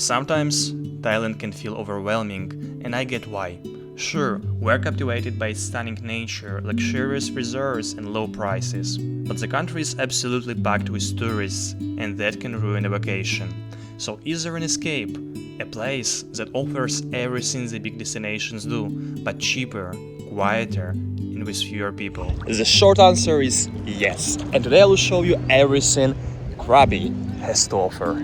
Sometimes Thailand can feel overwhelming, and I get why. Sure, we're captivated by its stunning nature, luxurious resorts and low prices, but the country is absolutely packed with tourists, and that can ruin a vacation. So is there an escape? A place that offers everything the big destinations do, but cheaper, quieter, and with fewer people? The short answer is yes, and today I will show you everything Krabi has to offer.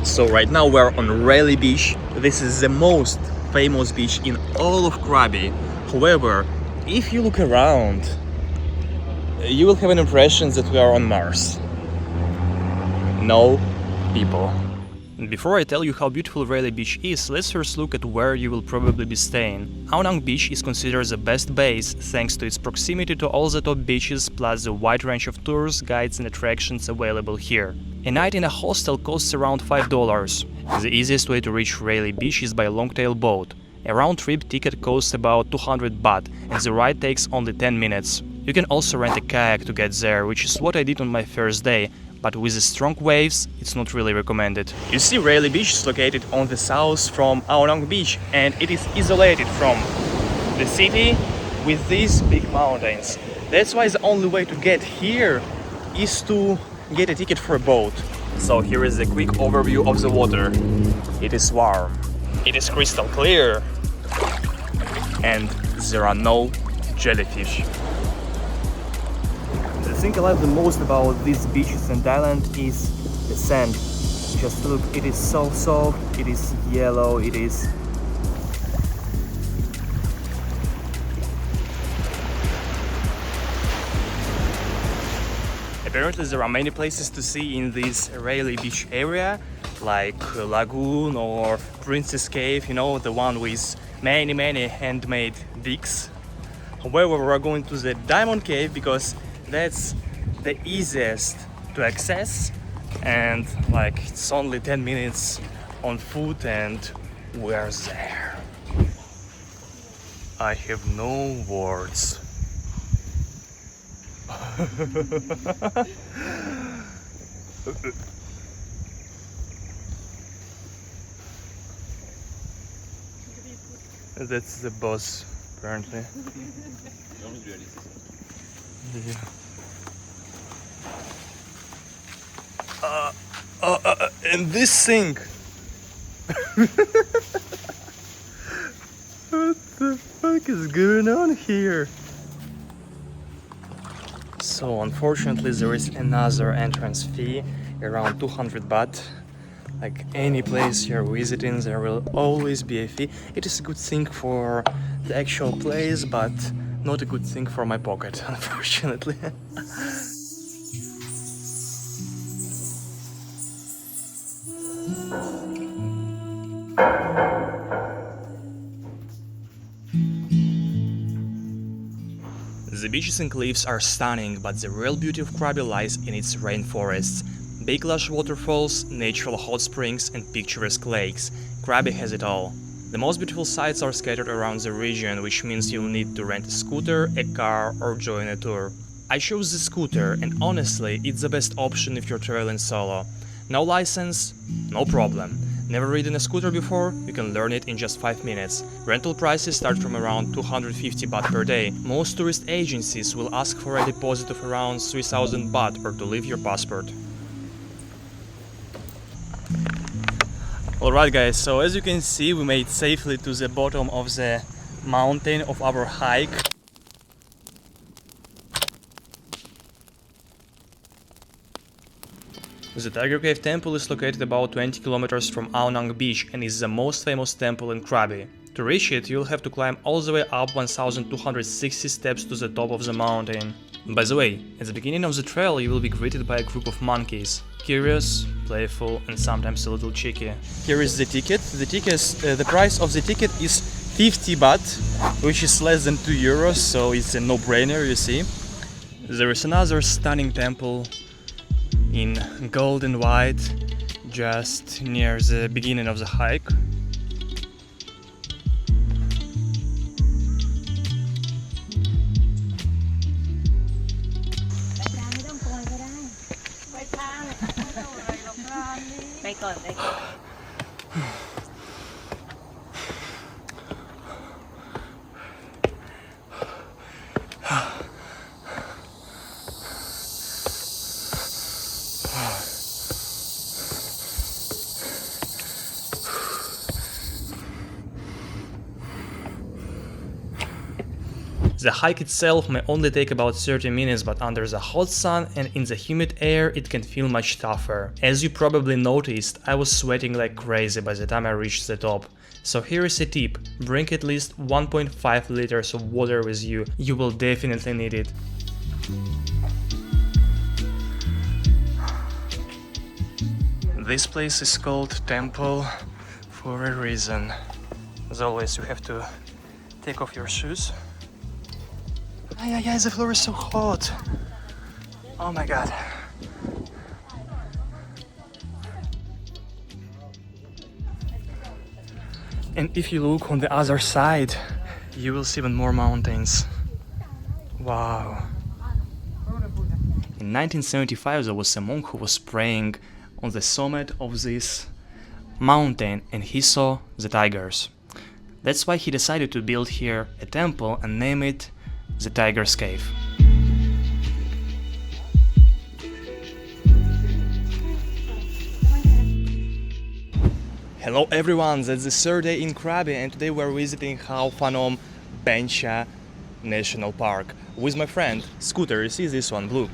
So right now we're on Railay Beach. This is the most famous beach in all of Krabi. However, if you look around, you will have an impression that we are on Mars. No people. Before I tell you how beautiful Railay Beach is, let's first look at where you will probably be staying. Khao Beach is considered the best base thanks to its proximity to all the top beaches plus the wide range of tours, guides and attractions available here. A night in a hostel costs around $5. The easiest way to reach Railay Beach is by a long-tail boat. A round-trip ticket costs about 200 baht and the ride takes only 10 minutes. You can also rent a kayak to get there, which is what I did on my first day, but with the strong waves, it's not really recommended. You see, Railay Beach is located on the south from Khao Beach, and it is isolated from the city with these big mountains. That's why the only way to get here is to get a ticket for a boat. So here is a quick overview of the water. It is warm, it is crystal clear, and there are no jellyfish. The thing I like the most about these beaches in Thailand is the sand. Just look, it is so soft, it is yellow, it is... Apparently there are many places to see in this Railay Beach area, like Lagoon or Princess Cave, you know, the one with many handmade digs. However, we're going to the Diamond Cave because that's the easiest to access, and like it's only 10 minutes on foot and we're there. I have no words. That's the boss, apparently. Yeah. And this thing. What the fuck is going on here? So unfortunately there is another entrance fee, around 200 baht. Like any place you're visiting, there will always be a fee. It is a good thing for the actual place, but not a good thing for my pocket, unfortunately. The beaches and cliffs are stunning, but the real beauty of Krabi lies in its rainforests. Big lush waterfalls, natural hot springs and picturesque lakes. Krabi has it all. The most beautiful sites are scattered around the region, which means you'll need to rent a scooter, a car or join a tour. I chose the scooter, and honestly, it's the best option if you're traveling solo. No license? No problem. Never ridden a scooter before? You can learn it in just 5 minutes. Rental prices start from around 250 baht per day. Most tourist agencies will ask for a deposit of around 3000 baht or to leave your passport. Alright guys, so as you can see, we made safely to the bottom of the mountain of our hike. The Tiger Cave temple is located about 20 kilometers from Khao Beach and is the most famous temple in Krabi. To reach it, you'll have to climb all the way up 1260 steps to the top of the mountain. By the way, at the beginning of the trail you will be greeted by a group of monkeys. Curious, playful and sometimes a little cheeky. Here is the ticket. The price of the ticket is 50 baht, which is less than 2 euros, so it's a no-brainer, you see. There is another stunning temple in gold and white, just near the beginning of the hike. The hike itself may only take about 30 minutes, but under the hot sun and in the humid air it can feel much tougher. As you probably noticed, I was sweating like crazy by the time I reached the top. So here is a tip: bring at least 1.5 liters of water with you, you will definitely need it. This place is called Temple for a reason. As always, you have to take off your shoes. Yeah, the floor is so hot. Oh my god. And if you look on the other side, you will see even more mountains. Wow. In 1975 there was a monk who was praying on the summit of this mountain and he saw the tigers. That's why he decided to build here a temple and name it the Tiger's Cave. Hello everyone, that's the third day in Krabi and today we're visiting Khao, Phanom, Bencha National Park with my friend Scooter. You see this one, blue.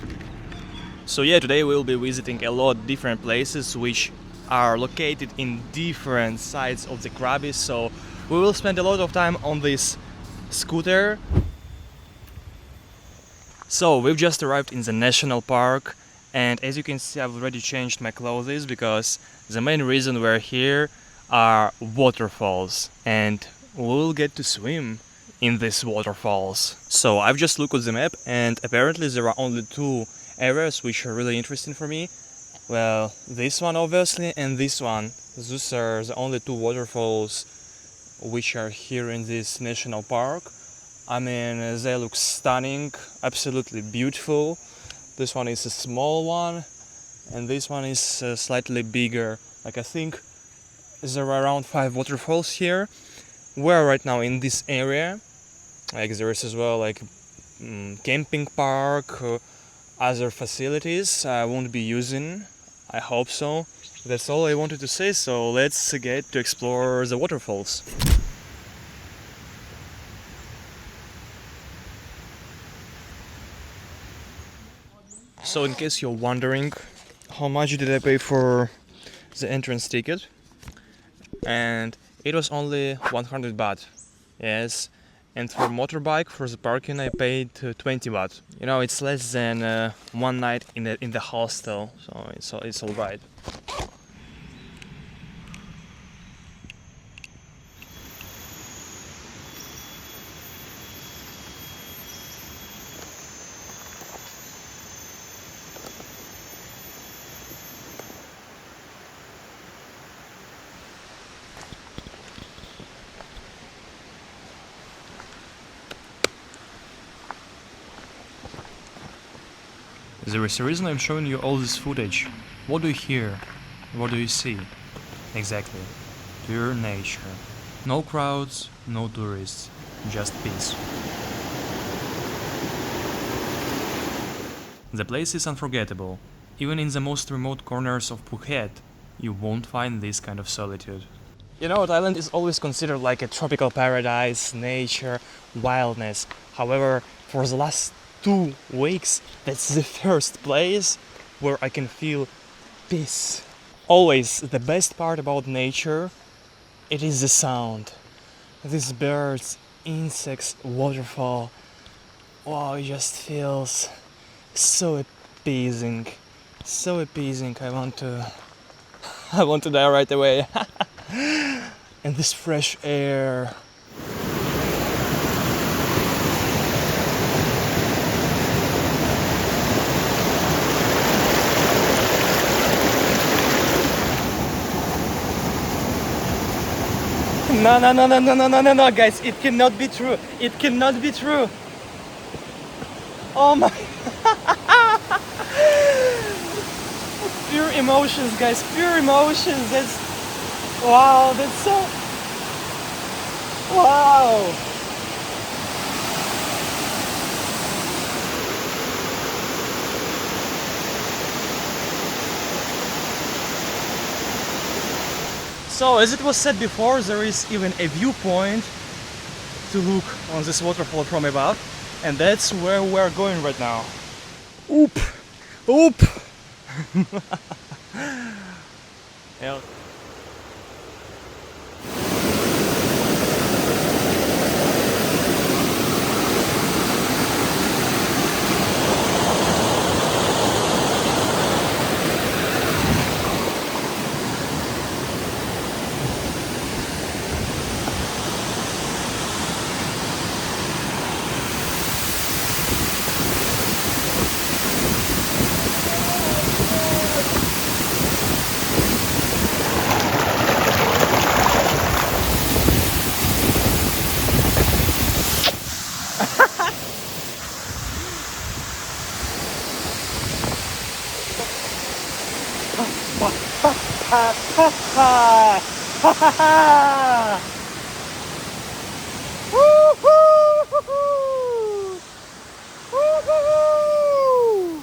So yeah, today we'll be visiting a lot of different places which are located in different sides of the Krabi, so we will spend a lot of time on this scooter. So we've just arrived in the national park and as you can see I've already changed my clothes because the main reason we're here are waterfalls and we'll get to swim in these waterfalls. So I've just looked at the map and apparently there are only two areas which are really interesting for me. Well, this one obviously and this one. Those are the only two waterfalls which are here in this national park. I mean, they look stunning, absolutely beautiful. This one is a small one and this one is slightly bigger. Like I think there are around 5 waterfalls here. We're right now in this area. Like there is as well like camping park, other facilities I won't be using. I hope so. That's all I wanted to say, so let's get to explore the waterfalls. So in case you're wondering how much did I pay for the entrance ticket, and it was only 100 baht, yes, and for motorbike for the parking I paid 20 baht. You know, it's less than one night in the hostel, so it's all right. There is a reason I'm showing you all this footage. What do you hear? What do you see? Exactly. Pure nature. No crowds, no tourists, just peace. The place is unforgettable. Even in the most remote corners of Phuket, you won't find this kind of solitude. You know, Thailand is always considered like a tropical paradise, nature, wildness. However, for the last 2 weeks, that's the first place where I can feel peace. Always the best part about nature, it is the sound. These birds, insects, waterfall. Wow, it just feels so appeasing. So appeasing. I want to die right away. And this fresh air. No, guys, it cannot be true. It cannot be true. Oh my. pure emotions, guys, pure emotions. That's wow, that's so wow. So as it was said before, there is even a viewpoint to look on this waterfall from above, and that's where we're going right now. Oop! Oop! Yeah. Ha ha ha! Ha ha ha! Woo-hoo! Woo-hoo!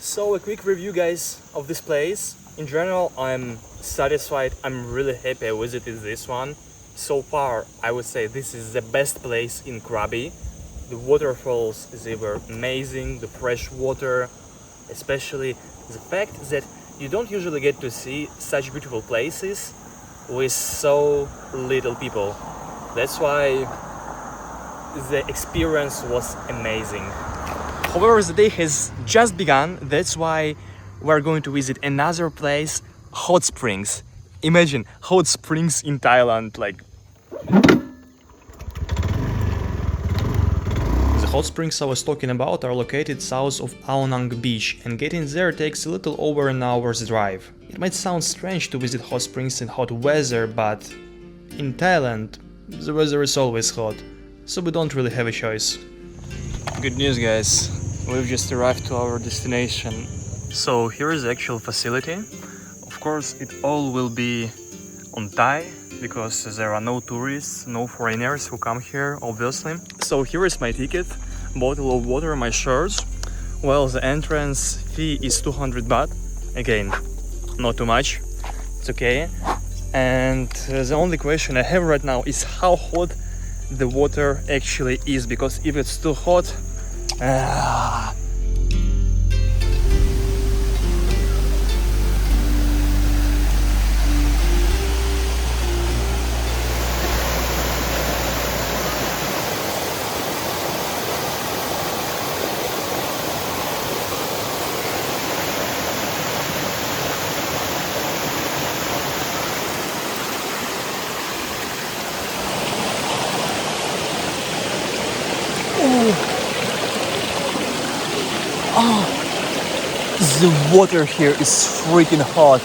So a quick review, guys, of this place. In general, I'm satisfied. I'm really happy I visited this one. So far, I would say this is the best place in Krabi. The waterfalls, they were amazing, the fresh water, especially the fact that you don't usually get to see such beautiful places with so little people. That's why the experience was amazing. However, the day has just begun. That's why we're going to visit another place, hot springs. Imagine hot springs in Thailand, like. The hot springs I was talking about are located south of Railay Beach, and getting there takes a little over an hour's drive. It might sound strange to visit hot springs in hot weather, but in Thailand the weather is always hot, so we don't really have a choice. Good news, guys, we've just arrived to our destination. So here is the actual facility. Of course, it all will be on Thai, because there are no tourists, no foreigners who come here, obviously. So here is my ticket, bottle of water, my shirts. Well, the entrance fee is 200 baht. Again, not too much, it's okay. And the only question I have right now is how hot the water actually is, because if it's too hot, the water here is freaking hot.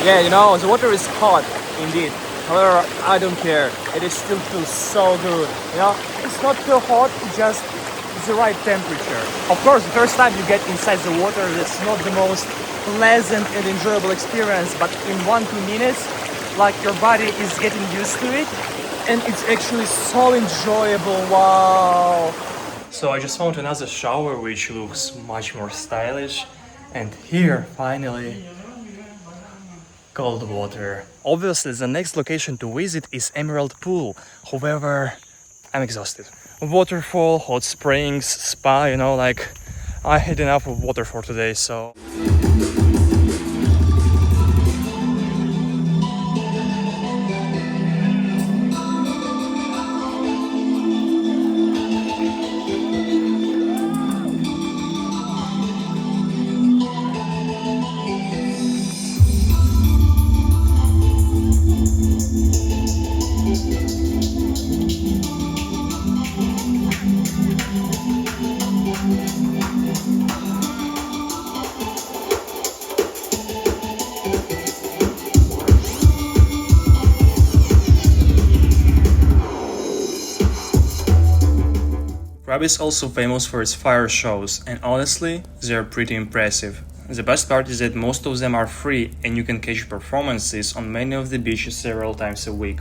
Yeah, you know, the water is hot, indeed. However, I don't care. It still feels so good. You know, it's not too hot, it's just the right temperature. Of course, the first time you get inside the water, it's not the most pleasant and enjoyable experience, but in 1-2 minutes, like, your body is getting used to it, and it's actually so enjoyable. Wow! So I just found another shower which looks much more stylish, and here, finally, cold water. Obviously, the next location to visit is Emerald Pool. However, I'm exhausted. Waterfall, hot springs, spa, you know, like, I had enough of water for today, so. Krabi is also famous for its fire shows, and honestly, they are pretty impressive. The best part is that most of them are free and you can catch performances on many of the beaches several times a week.